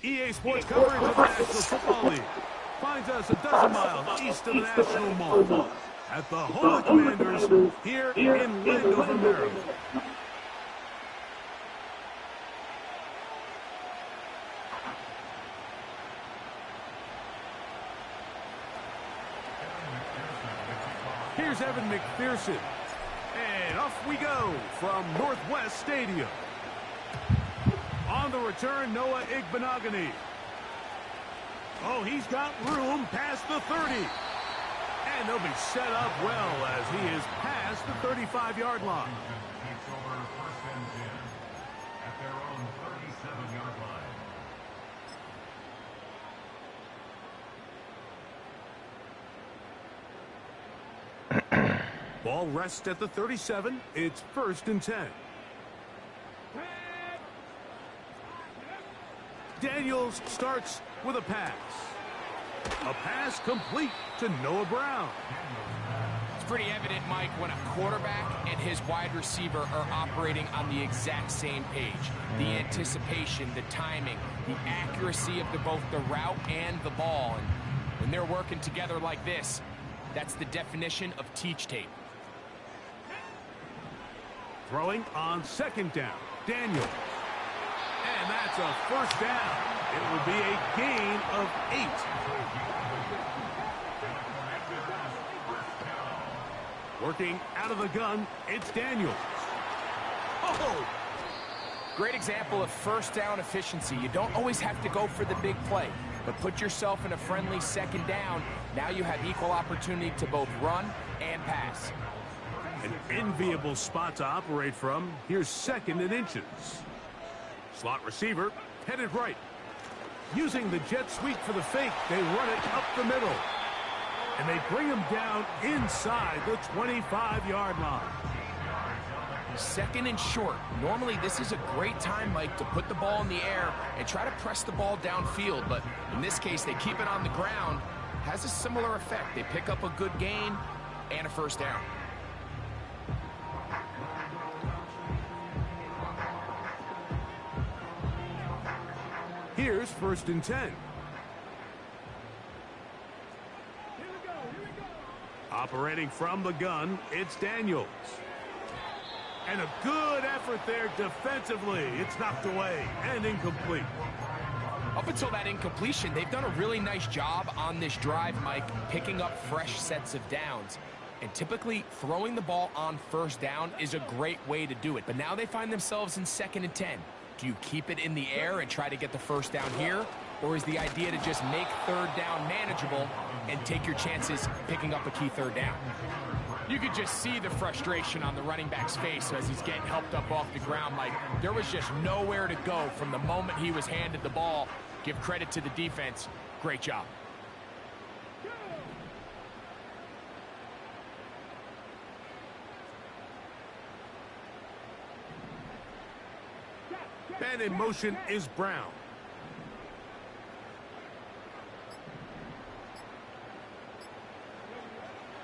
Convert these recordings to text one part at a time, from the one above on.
EA Sports coverage of the National Football League finds us a dozen miles east of the National Mall at the home of the Commanders here in Landover, Maryland. Here's Evan McPherson. And off we go from Northwest Stadium. On the return, Noah Igbenogany. Oh, he's got room past the 30. And they'll be set up well as he is past the 35-yard line. Takes over first and 10 at their own 37-yard line. Ball rests at the 37. It's first and 10. Daniels starts with a pass. A pass complete to Noah Brown. It's pretty evident, Mike, when a quarterback and his wide receiver are operating on the exact same page. The anticipation, the timing, the accuracy of both the route and the ball. And when they're working together like this, that's the definition of teach tape. Throwing on second down, Daniels. And that's a first down. It will be a gain of 8. Working out of the gun, it's Daniels. Oh! Great example of first down efficiency. You don't always have to go for the big play, but put yourself in a friendly second down. Now you have equal opportunity to both run and pass. An enviable spot to operate from. Here's second and inches. Slot receiver, headed right. Using the jet sweep for the fake, they run it up the middle. And they bring him down inside the 25-yard line. Second and short. Normally, this is a great time, Mike, to put the ball in the air and try to press the ball downfield. But in this case, they keep it on the ground. Has a similar effect. They pick up a good gain and a first down. Here's first and 10. Operating from the gun, it's Daniels. And a good effort there defensively. It's knocked away and incomplete. Up until that incompletion, they've done a really nice job on this drive, Mike, picking up fresh sets of downs. And typically, throwing the ball on first down is a great way to do it. But now they find themselves in second and 10. Do you keep it in the air and try to get the first down here? Or is the idea to just make third down manageable and take your chances picking up a key third down? You could just see the frustration on the running back's face as he's getting helped up off the ground. Like, there was just nowhere to go from the moment he was handed the ball. Give credit to the defense. Great job. And in motion is Brown.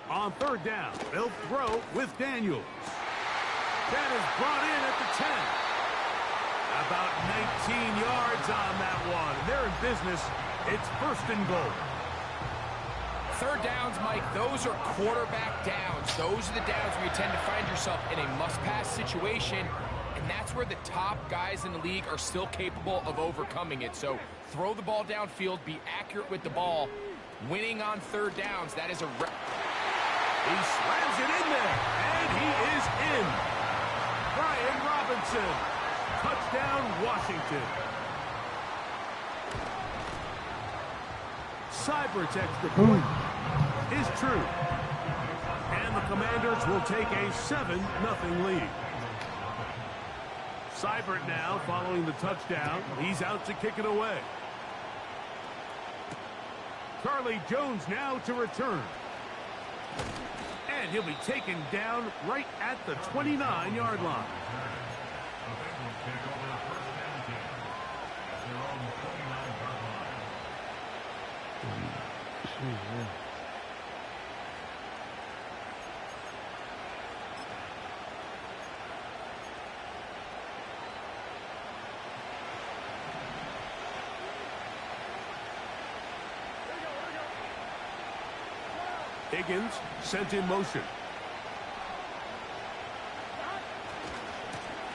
On third down, they'll throw with Daniels. That is brought in at the 10. About 19 yards on that one. They're in business. It's first and goal. Third downs, Mike, those are quarterback downs. Those are the downs where you tend to find yourself in a must-pass situation. And that's where the top guys in the league are still capable of overcoming it. So throw the ball downfield, be accurate with the ball. Winning on third downs, that is a... He slams it in there, and he is in. Brian Robinson, touchdown Washington. Seibert's extra point is true. And the Commanders will take a 7-0 lead. Seibert now following the touchdown. He's out to kick it away. Charlie Jones now to return. And he'll be taken down right at the 29-yard line. Higgins sent in motion.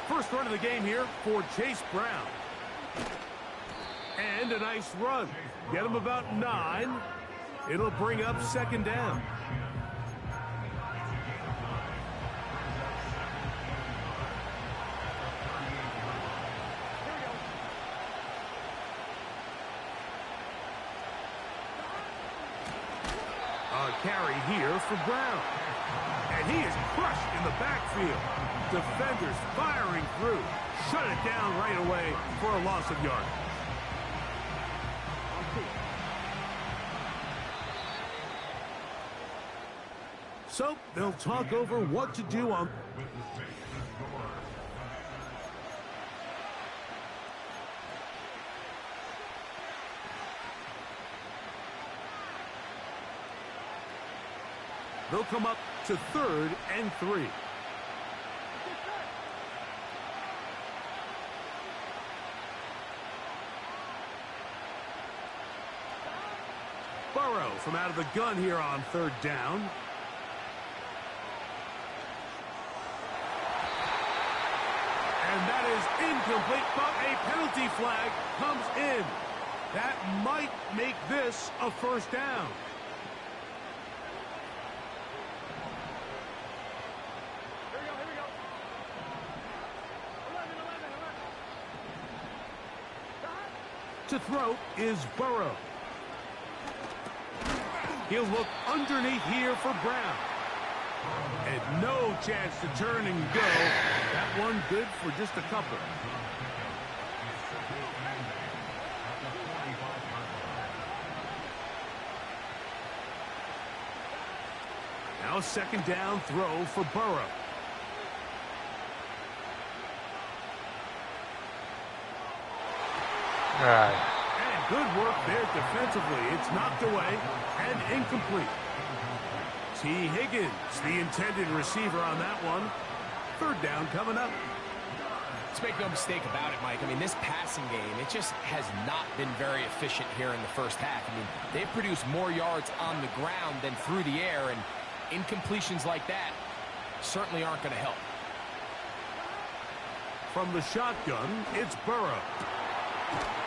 First run of the game here for Chase Brown. And a nice run. Get him about 9. It'll bring up second down. A carry here for Brown. And he is crushed in the backfield. Defenders firing through. Shut it down right away for a loss of yardage. So they'll talk over what to do on. They'll come up to 3rd and 3. Burrow from out of the gun here on 3rd down. And that is incomplete, but a penalty flag comes in. That might make this a first down. To throw is Burrow. He'll look underneath here for Brown. And no chance to turn and go. That one good for just a couple. Now a second down throw for Burrow. All right. And good work there defensively. It's knocked away and incomplete. T. Higgins, the intended receiver on that one. 3rd down coming up. Let's make no mistake about it, Mike. I mean, this passing game, it just has not been very efficient here in the first half. I mean, they've produced more yards on the ground than through the air, and incompletions like that certainly aren't going to help. From the shotgun, it's Burrow.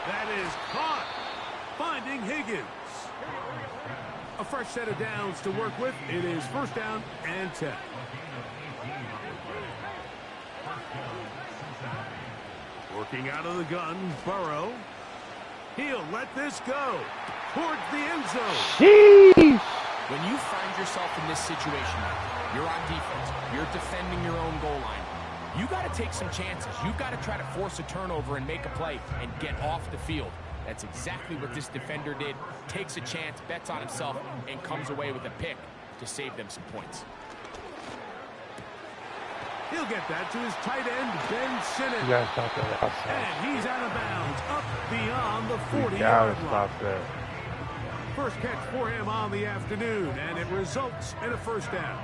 That is caught. Finding Higgins. A fresh set of downs to work with. It is 1st down and 10. Working out of the gun, Burrow. He'll let this go towards the end zone. Sheesh. When you find yourself in this situation, you're on defense, you're defending your own goal line, you got to take some chances. You've got to try to force a turnover and make a play and get off the field. That's exactly what this defender did. Takes a chance, bets on himself, and comes away with a pick to save them some points. He'll get that to his tight end, Ben Simmons. You gotta stop that outside. And he's out of bounds, up beyond the 40-yard You gotta line. stop that. First catch for him on the afternoon, and it results in a 1st down.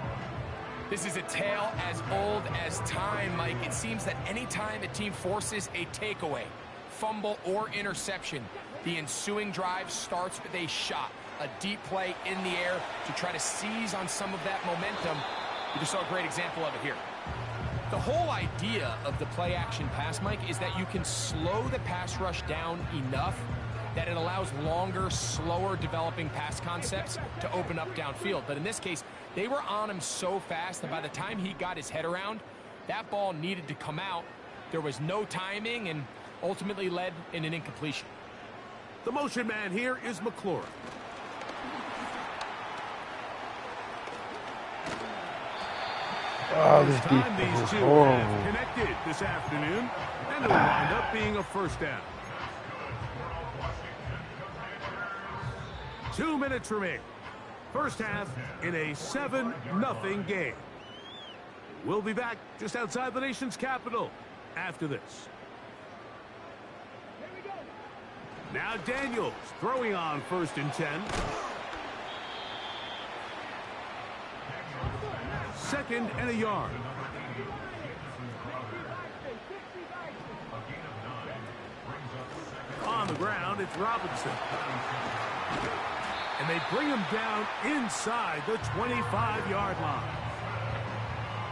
This is a tale as old as time, Mike. It seems that anytime a team forces a takeaway, fumble, or interception, the ensuing drive starts with a shot, a deep play in the air to try to seize on some of that momentum. You just saw a great example of it here. The whole idea of the play-action pass, Mike, is that you can slow the pass rush down enough that it allows longer, slower developing pass concepts to open up downfield. But in this case, they were on him so fast that by the time he got his head around, that ball needed to come out. There was no timing and ultimately led in an incompletion. The motion man here is McLaurin. Oh, this Time defense these is two have horrible. connected this afternoon, and it'll wind up being a 1st down. 2 minutes remaining. First half in a 7-0 game. We'll be back just outside the nation's capital after this. Now Daniels throwing on 1st and 10. 2nd and a yard. On the ground, it's Robinson. And they bring him down inside the 25-yard line.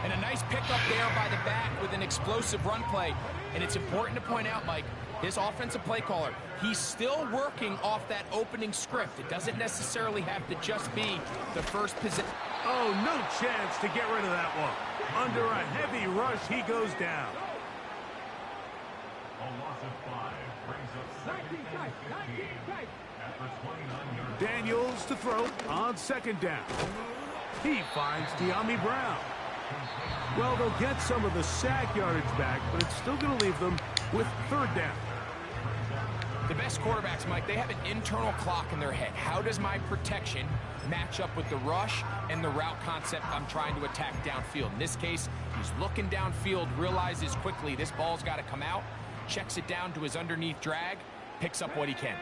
And a nice pickup there by the back with an explosive run play. And it's important to point out, Mike, this offensive play caller, he's still working off that opening script. It doesn't necessarily have to just be the first position. Oh, no chance to get rid of that one. Under a heavy rush, he goes down. A loss of 5 brings up 2nd and 15 at the 29-yard line. Daniels to throw on 2nd down. He finds De'Ami Brown. Well, they'll get some of the sack yardage back, but it's still going to leave them with 3rd down. The best quarterbacks, Mike, they have an internal clock in their head. How does my protection match up with the rush and the route concept I'm trying to attack downfield? In this case, he's looking downfield, realizes quickly this ball's got to come out, checks it down to his underneath drag, picks up what he can.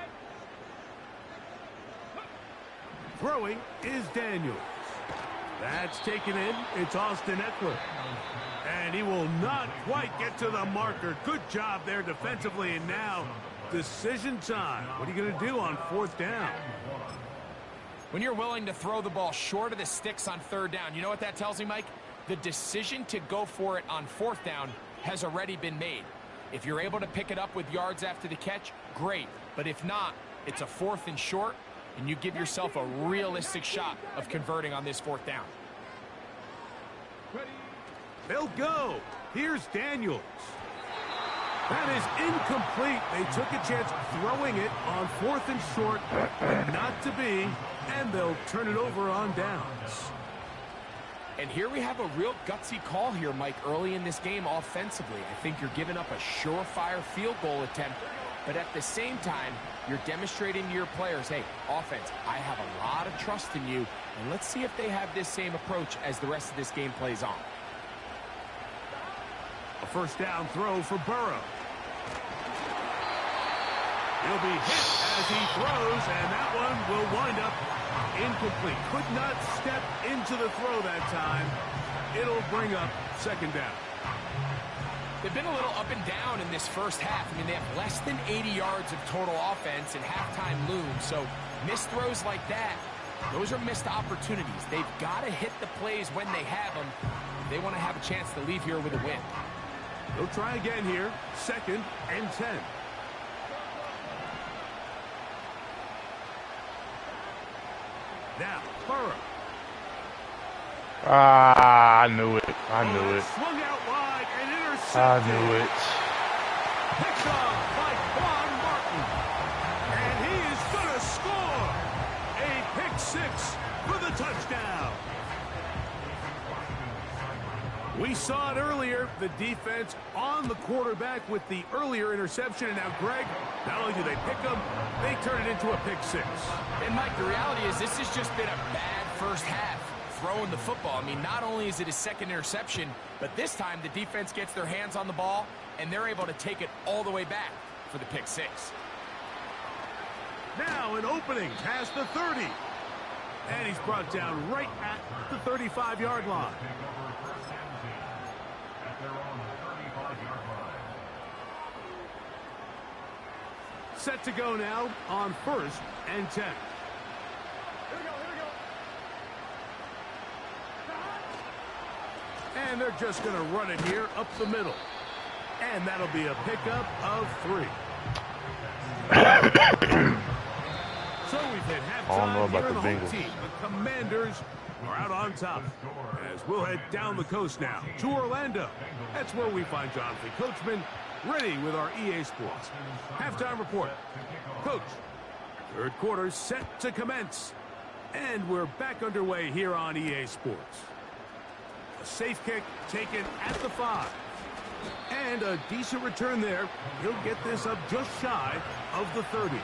Throwing is Daniels. That's taken in. It's Austin Eckler. And he will not quite get to the marker. Good job there defensively. And now, decision time. What are you going to do on 4th down? When you're willing to throw the ball short of the sticks on 3rd down, you know what that tells me, Mike? The decision to go for it on 4th down has already been made. If you're able to pick it up with yards after the catch, great. But if not, it's a 4th and short, and you give yourself a realistic shot of converting on this 4th down. They'll go. Here's Daniels. That is incomplete. They took a chance throwing it on 4th and short, but not to be, and they'll turn it over on downs. And here we have a real gutsy call here, Mike, early in this game offensively. I think you're giving up a surefire field goal attempt, but at the same time, you're demonstrating to your players, hey, offense, I have a lot of trust in you, and let's see if they have this same approach as the rest of this game plays on. A 1st down throw for Burrow. He'll be hit as he throws, and that one will wind up incomplete. Could not step into the throw that time. It'll bring up 2nd down. They've been a little up and down in this first half. I mean, they have less than 80 yards of total offense, and halftime looms. So missed throws like that, those are missed opportunities. They've got to hit the plays when they have them. They want to have a chance to leave here with a win. They'll try again here. 2nd and 10. Now, Burrow. I knew it. I knew it. Swung out wide and intercepted. I knew it. Picked off by Quan Martin. And he is going to score. A pick 6 for the touchdown. We saw it earlier, the defense on the quarterback with the earlier interception. And now, Greg, not only do they pick them, they turn it into a pick 6. And, Mike, the reality is this has just been a bad first half throwing the football. I mean, not only is it his 2nd interception, but this time the defense gets their hands on the ball, and they're able to take it all the way back for the pick 6. Now an opening past the 30. And he's brought down right at the 35-yard line. Set to go now on 1st and 10. And they're just going to run it here up the middle. And that'll be a pickup of 3. So we've hit halftime here in the home team. The Commanders are out on top. As we'll head down the coast now to Orlando. That's where we find Jonathan Coachman ready with our EA Sports halftime report. Coach, 3rd quarter set to commence. And we're back underway here on EA Sports. A safe kick taken at the 5. And a decent return there. He'll get this up just shy of the 30.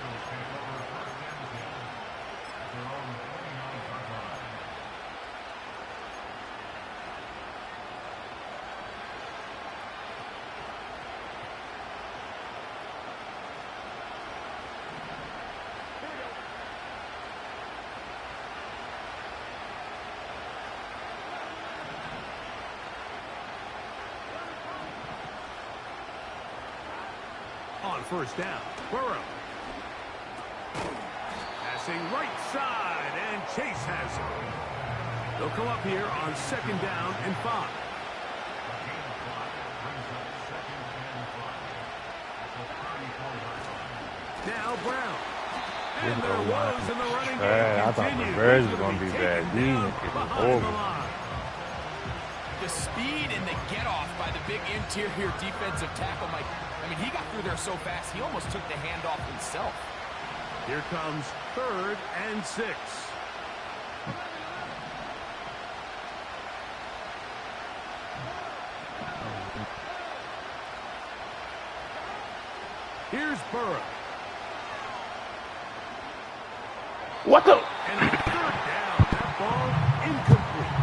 On 1st down, Burrow has Crossing right side, and Chase has it. They'll come up here on 2nd down and 5. Now Brown. And there was in the running game. I thought the Bears were going to be bad. These are horrible. The speed and the get-off by the big interior defensive tackle, Mike. I mean, he got through there so fast, he almost took the handoff himself. Here comes 3rd and 6. Here's Burrow. What the? And a 3rd down. That ball incomplete.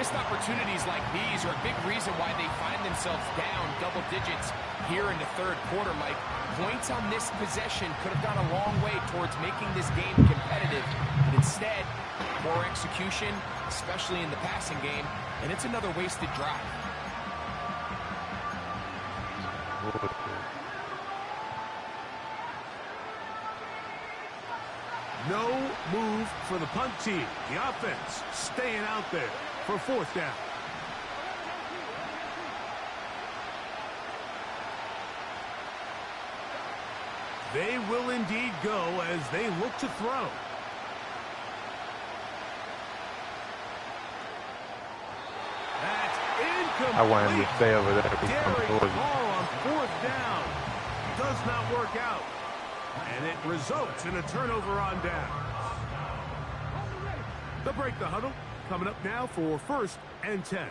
Missed opportunities like these are a big reason why they find themselves down double digits here in the 3rd quarter, Mike. Points on this possession could have gone a long way towards making this game competitive. But instead, poor execution, especially in the passing game, and it's another wasted drive. No move for the punt team. The offense staying out there for 4th down. They will indeed go as they look to throw. That's incomplete. I want him to stay over there. Daring ball on 4th down. Does not work out. And it results in a turnover on downs. They'll break the huddle. Coming up now for 1st and 10.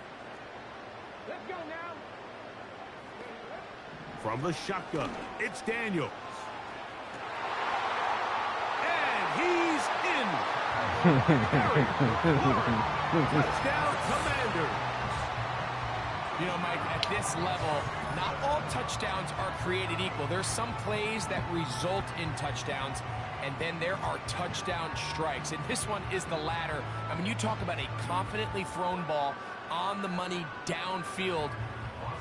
Let's go now. From the shotgun, it's Daniels. And he's in. Touchdown, Commanders. You know, Mike, at this level, not all touchdowns are created equal. There's some plays that result in touchdowns, and then there are touchdown strikes. And this one is the latter. I mean, you talk about a confidently thrown ball on the money downfield.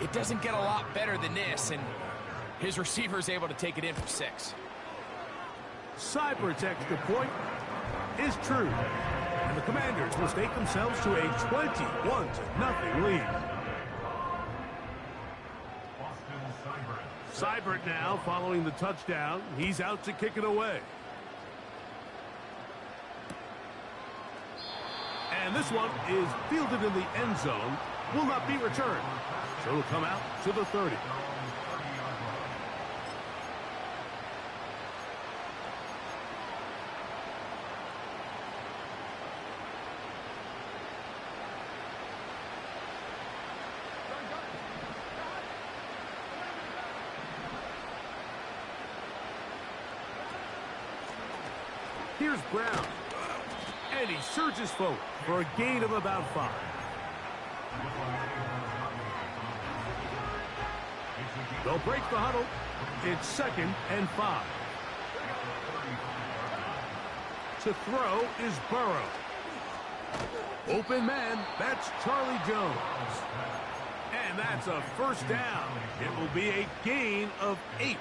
It doesn't get a lot better than this, and his receiver is able to take it in for 6. Cyber's extra point is true. And the Commanders will stake themselves to a 21-0 lead. Seibert now following the touchdown. He's out to kick it away. And this one is fielded in the end zone. Will not be returned. So it'll come out to the 30. Here's Brown. And he surges forward for a gain of about 5. They'll break the huddle. It's 2nd and 5. To throw is Burrow. Open man, that's Charlie Jones. And that's a 1st down. It will be a gain of 8.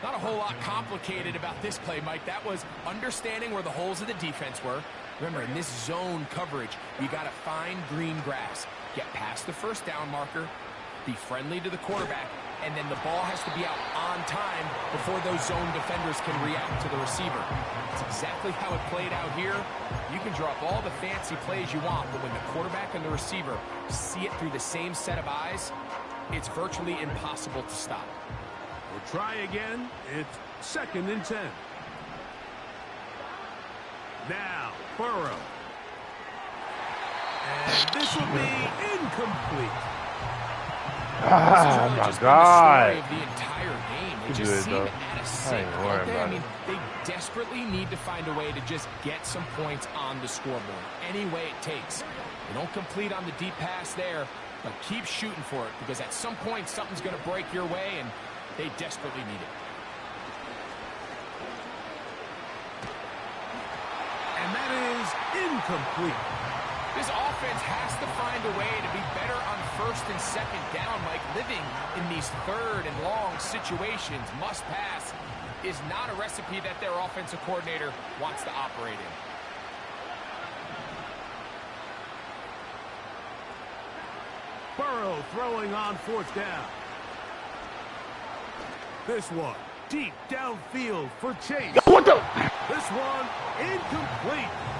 Not a whole lot complicated about this play, Mike. That was understanding where the holes of the defense were. Remember, in this zone coverage, you got to find green grass. Get past the 1st down marker, be friendly to the quarterback, and then the ball has to be out on time before those zone defenders can react to the receiver. That's exactly how it played out here. You can draw up all the fancy plays you want, but when the quarterback and the receiver see it through the same set of eyes, it's virtually impossible to stop. We'll try again. It's 2nd and 10. Now, Burrow. And this will be incomplete. Oh, my God. Of the entire game. They Good, just seem though. at a I sick, ain't don't worried they? I about mean, they desperately need to find a way to just get some points on the scoreboard. Any way it takes. They don't complete on the deep pass there, but keep shooting for it, because at some point something's going to break your way, and they desperately need it. And that is incomplete. This offense has to find a way to be better on 1st and 2nd down, Mike. Living in these 3rd and long situations, must pass. is not a recipe that their offensive coordinator wants to operate in. Burrow throwing on 4th down. This one deep downfield for Chase. What the? This one incomplete.